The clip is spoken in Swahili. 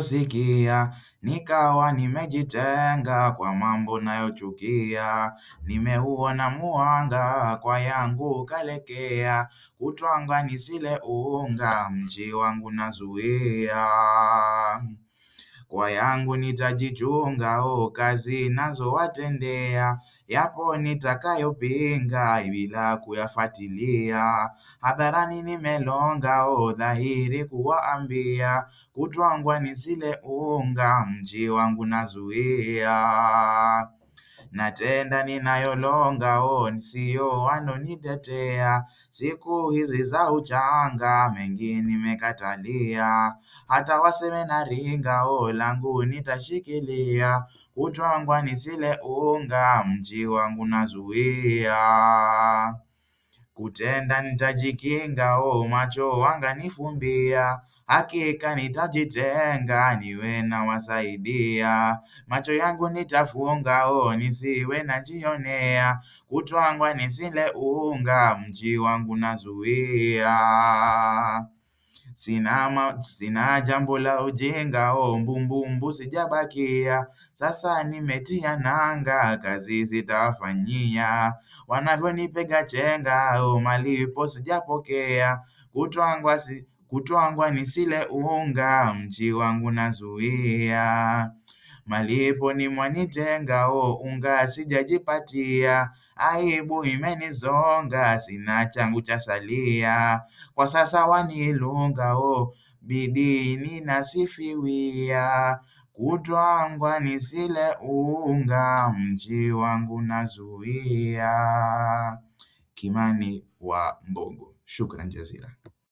niliyosikia, nikawa nimejitenga kwa mambo nayochukia. Nimeuona mwanga kwa yangu kalekea, kutwanga nisile unga mji wangu nazuia. Kwa yangu nitajichunga, kazi nazowatendea, yapo nitakayopinga bila kuyafuatilia. Hadharani nimelonga, dhahiri kuwaambia, kutwangwa nisile unga mji wangu nazuia. Na tenda ninayolonga, siyo wanonitetea, siku hizi za uchanga mengi nimekatalia. Hata waseme naringa, langu nitashikilia, kutwangwa nisile unga mji wangu nazuia. Kutenda nitajikinga, macho wanganifumbia, hakika nitajitenga niwe nawasaidia. Macho yangu nitafunga, nisiwe najionea, kutwangwa nisile unga mji wangu nazuia. Sina jambo la ujinga, mbumbumbu sijabakia, sasa nimetia nanga, kazi sitawafanyia. Wanavyonipega chenga, malipo sijapokea, kutwangwa nisile unga mji wangu nazuia. Malipo ni mwanitenga, unga sijajipatia, aibu imenizonga, sina changu cha salia. Kwa sasa wanilunga, bidii ninasifiwia, kutwangwa nisile unga mji wangu nazuia. Kimani wa Mbogo. Shukran jazila.